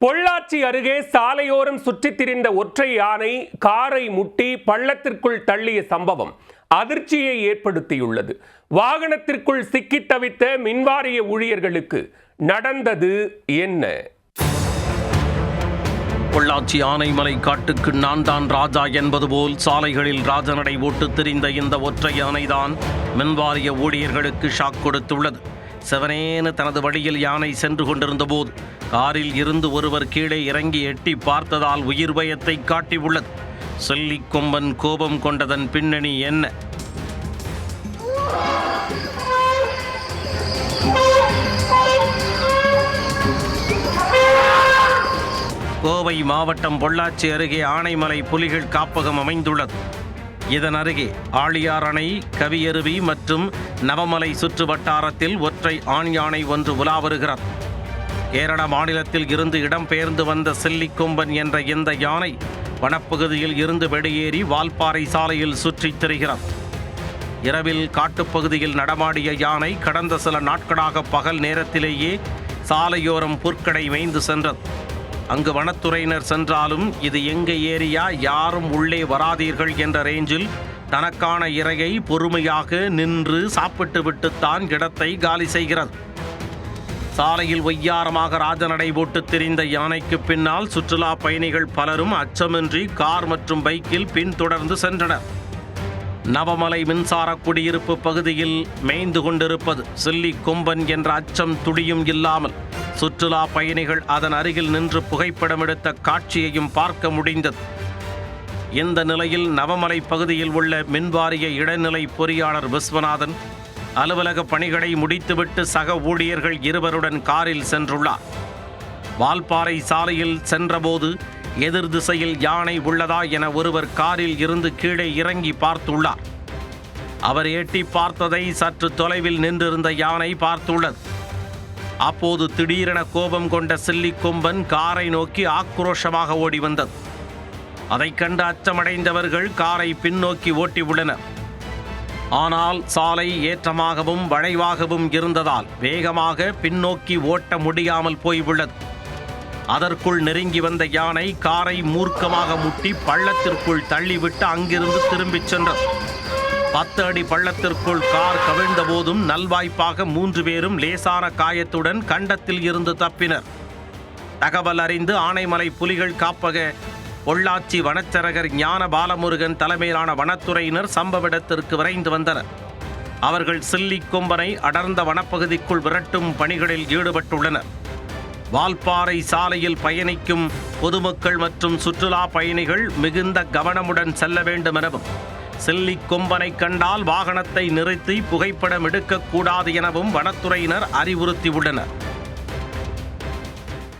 பொள்ளாச்சி அருகே சாலையோரம் சுற்றித் திரிந்த ஒற்றை யானை காரை முட்டி பள்ளத்திற்குள் தள்ளிய சம்பவம் அதிர்ச்சியை ஏற்படுத்தியுள்ளது. வாகனத்திற்குள் சிக்கித் தவித்த மின்வாரிய ஊழியர்களுக்கு நடந்தது என்ன? பொள்ளாச்சி ஆனைமலை காட்டுக்கு நான் தான் ராஜா என்பது போல் சாலைகளில் ராஜநடை ஓட்டு திரிந்த இந்த ஒற்றை யானைதான் மின்வாரிய ஊழியர்களுக்கு ஷாக் கொடுத்துள்ளது. செவனேன தனது வழியில் யானை சென்று கொண்டிருந்த போது காரில் இருந்து ஒருவர் கீழே இறங்கி எட்டி பார்த்ததால் உயிர் பயத்தை காட்டியுள்ளது. செல்லிக்கொம்பன் கோபம் கொண்டதன் பின்னணி என்ன? கோவை மாவட்டம் பொள்ளாச்சி அருகே ஆனைமலை புலிகள் காப்பகம் அமைந்துள்ளது. இதன் அருகே ஆழியார் அணை, கவியருவி மற்றும் நவமலை சுற்று வட்டாரத்தில் ஒற்றை ஆண் யானை ஒன்று உலா வருகிறது. கேரள மாநிலத்தில் இருந்து இடம்பெயர்ந்து வந்த செல்லிக்கொம்பன் என்ற இந்த யானை வனப்பகுதியில் இருந்து வெளியேறி வால்பாறை சாலையில் சுற்றித் திரிகிறது. இரவில் காட்டுப்பகுதியில் நடமாடிய யானை கடந்த சில நாட்களாக பகல் நேரத்திலேயே சாலையோரம் புற்கடை மேய்ந்து சென்றது. அங்கு வனத்துறையினர் சென்றாலும் இது எங்க ஏரியா, யாரும் உள்ளே வராதீர்கள் என்ற ரேஞ்சில் தனக்கான இரையை பொறுமையாக நின்று சாப்பிட்டு விட்டுத்தான் இடத்தை காலி செய்கிறது. சாலையில் ஒய்யாரமாக ராஜநடை போட்டு திரிந்த யானைக்கு பின்னால் சுற்றுலா பயணிகள் பலரும் அச்சமின்றி கார் மற்றும் பைக்கில் பின்தொடர்ந்து சென்றனர். நவமலை மின்சார குடியிருப்பு பகுதியில் மேய்ந்து கொண்டிருப்பது செல்லிக்கொம்பன் என்ற அச்சம் துளியும் இல்லாமல் சுற்றுலா பயணிகள் அதன் அருகில் நின்று புகைப்படம் எடுத்த காட்சியையும் பார்க்க முடிந்தது. இந்த நிலையில் நவமலை பகுதியில் உள்ள மின்வாரிய இடைநிலை பொறியாளர் விஸ்வநாதன் அலுவலக பணிகளை முடித்துவிட்டு சக ஊழியர்கள் இருவருடன் காரில் சென்றுள்ளார். வால்பாறை சாலையில் சென்றபோது எதிர் திசையில் யானை உள்ளதா என ஒருவர் காரில் இருந்து கீழே இறங்கி பார்த்துள்ளார். அவர் எட்டி பார்த்ததை சற்று தொலைவில் நின்றிருந்த யானை பார்த்துள்ளது. அப்போது திடீரென கோபம் கொண்ட செல்லிக்கொம்பன் காரை நோக்கி ஆக்ரோஷமாக ஓடி வந்தது. அதைக் கண்டு அச்சமடைந்தவர்கள் காரை பின்னோக்கி ஓட்டியுள்ளனர். ஆனால் சாலை ஏற்றமாகவும் வளைவாகவும் இருந்ததால் வேகமாக பின்னோக்கி ஓட்ட முடியாமல் போய்விட்டது. அதற்குள் நெருங்கி வந்த யானை காரை மூர்க்கமாக முட்டி பள்ளத்திற்குள் தள்ளிவிட்டு அங்கிருந்து திரும்பிச் சென்றது. 10 அடி பள்ளத்திற்குள் கார் கவிழ்ந்த போதும் நல்வாய்ப்பாக 3 பேரும் லேசான காயத்துடன் கண்டத்தில் இருந்து தப்பினர். தகவல் அறிந்து ஆனைமலை புலிகள் காப்பக பொள்ளாச்சி வனச்சரகர் ஞான பாலமுருகன் தலைமையிலான வனத்துறையினர் சம்பவ இடத்திற்கு விரைந்து வந்தனர். அவர்கள் செல்லிக்கொம்பனை அடர்ந்த வனப்பகுதிக்குள் விரட்டும் பணிகளில் ஈடுபட்டுள்ளனர். வால்பாறை சாலையில் பயணிக்கும் பொதுமக்கள் மற்றும் சுற்றுலா பயணிகள் மிகுந்த கவனமுடன் செல்ல வேண்டும் எனவும் செல்லிக்கொம்பனை கண்டால் வாகனத்தை நிறுத்தி புகைப்படம் எடுக்கக்கூடாது எனவும் வனத்துறையினர் அறிவுறுத்தியுள்ளனர்.